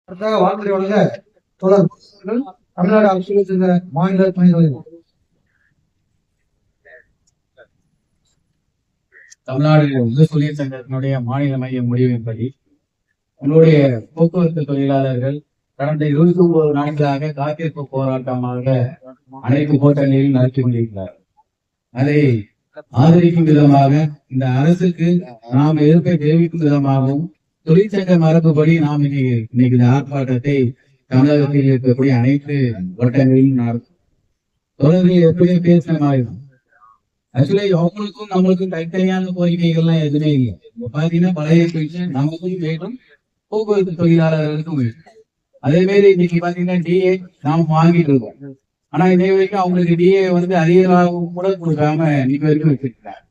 வாழ்த்துறை வழங்க தொடர் தமிழ்நாடு அரசு சேர்ந்த மாநில துணை தலைவர். தமிழ்நாடு தொழில் சங்கத்தினுடைய மாநில மைய முடிவின்படி உங்களுடைய போக்குவரத்து தொழிலாளர்கள் கடந்த 29 நாட்களாக காத்திருப்பு போராட்டமாக அனைத்து ஹோட்டல்களிலும் நடத்தி கொண்டிருக்கிறார். அதை ஆதரிக்கும் விதமாக இந்த அரசுக்கு நாம் எதிர்ப்பை தெரிவிக்கும் விதமாகவும் தொழிற்சங்க மரபுபடி நாம் இன்னைக்கு இந்த ஆர்ப்பாட்டத்தை தமிழகத்தில் இருக்கக்கூடிய அனைத்து வட்டங்களிலும் நடக்கும். தொடர்பில் எப்படியும் பேசின மாதிரி ஆக்சுவலி அவங்களுக்கும் நம்மளுக்கும் தனித்தனியான கோரிக்கைகள்லாம் எதுவுமே இல்லை. பாத்தீங்கன்னா பழைய பென்ஷன் நமக்கும் வேண்டும், போக்குவரத்து தொழிலாளர்களுக்கும் வேண்டும். அதே மாதிரி இன்னைக்கு பாத்தீங்கன்னா டிஏ நாம வாங்கிட்டு இருக்கோம். ஆனா இதே வரைக்கும் அவங்களுக்கு டிஏ வந்து அதிகமாகவும் கூட கொடுக்காம இன்னைக்கு வரைக்கும் வச்சிருக்காங்க.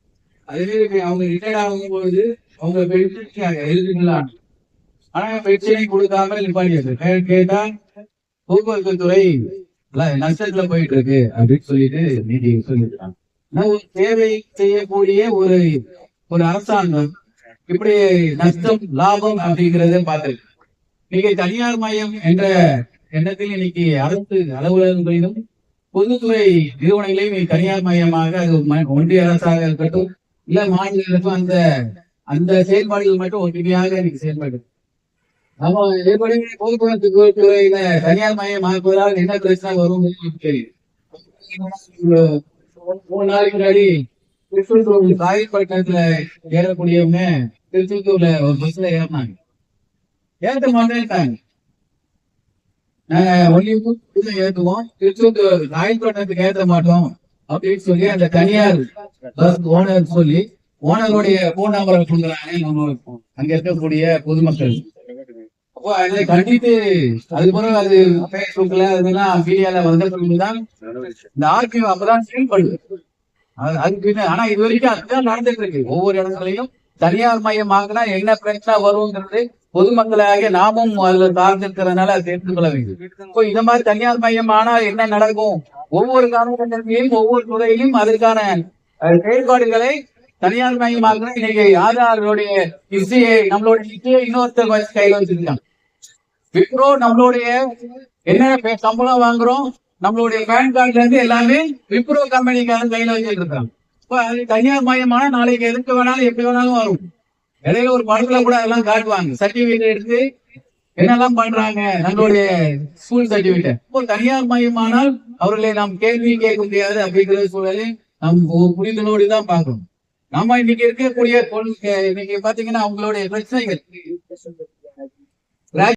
அதே மாதிரி அவங்க ரிட்டையர்ட் ஆகும்போது அவங்க பென்ஷன் எழுதுங்களா, ஆனா பென்ஷனை கொடுக்காம நிப்பாட்டி கேட்டா போக்குவரத்து துறை நஷ்டத்துல போயிட்டு இருக்கு அப்படின்னு சொல்லிட்டு நீதி சொல்லிருக்காங்க. சேவை செய்யக்கூடிய ஒரு அரசாங்கம் இப்படி நஷ்டம் லாபம் அப்படிங்கறத பார்த்திருக்கு. இன்னைக்கு தனியார் மயம் என்ற எண்ணத்தில் இன்னைக்கு அரசு அலுவலகங்களிலும் பொதுத்துறை நிறுவனங்களையும் தனியார் மயமாக அது ஒன்றிய அரசாக இருக்கட்டும் இல்ல மாநில அரசும் அந்த செயல்பாடுகள் மட்டும் ஒற்றுமையாக இன்னைக்கு செயல்படுது. நம்ம ஏற்கனவே போக்குவரத்து துறையில தனியார் மயமாக்குவதால் என்ன பிரச்சனை வரும் தெரியும். 3 நாளைக்கு முன்னாடி திருச்செந்தூர் காயல்பட்டினத்துல ஏறக்கூடியவங்க திருச்செந்தூர்ல ஒரு பஸ்ல ஏறினாங்க. ஏற்ற மாட்டேன்ட்டாங்க. நாங்க ஒன்லி ஏற்றுவோம், திருச்செந்தூர் காயல்பட்டினத்துக்கு ஏற்ற மாட்டோம் அப்படின்னு சொல்லி அந்த தனியார் பஸ் ஓனர் சொல்லி ஓனருடைய போன் நம்பரை கொடுக்குறாங்க அங்க இருக்கக்கூடிய பொதுமக்கள். அதை கண்டித்து அது போல அது பேஸ்புக்ல அதெல்லாம் மீடியால வந்த சொல்லிதான் இந்த ஆர்கியூ அப்பதான் செயல்படுது. அதுக்கு ஆனா இது வரைக்கும் அதுதான் நடந்துட்டு இருக்கு. ஒவ்வொரு இடங்களையும் தனியார் மையமாகனா என்ன பிரச்சனை வருங்கிறது பொதுமக்களாக நாமும் அதுல சார்ந்திருக்கிறதுனால அதை தெரிந்து கொள்ள வேண்டும். இப்போ இந்த மாதிரி தனியார் மையம் ஆனால் என்ன நடக்கும், ஒவ்வொரு காலகட்டத்திலையும் ஒவ்வொரு துறையிலும் அதற்கான செயல்பாடுகளை தனியார் மையமாக இன்னைக்கு ஆதாரோடைய இசையை நம்மளுடைய இசையை இன்னொருத்தர் கையில வச்சிருக்காங்க. விப்ரோ நம்மளுடைய என்ன சம்பளம் வாங்குறோம், நம்மளுடைய பேன் கார்டுல இருந்து எல்லாமே விப்ரோ கம்பெனிக்காரன் கையில வச்சுட்டு இருக்காங்க. இப்ப அது தனியார் மயமான நாளைக்கு எதுக்கு வேணாலும் எப்படி வேணாலும் வரும். இடையில ஒரு படத்துல கூட அதெல்லாம் காட்டுவாங்க, சர்டிபிகேட் எடுத்து என்னெல்லாம் பண்றாங்க நம்மளுடைய ஸ்கூல் சர்டிபிகேட். இப்போ தனியார் மயமானால் அவர்களை நாம் கேள்வி கேட்க முடியாது அப்படிங்கிற சூழலை நம் புரிதலோடு தான் பார்க்கணும். நம்ம இன்னைக்கு இருக்கக்கூடிய இன்னைக்கு பாத்தீங்கன்னா அவங்களுடைய பிரச்சனைகள்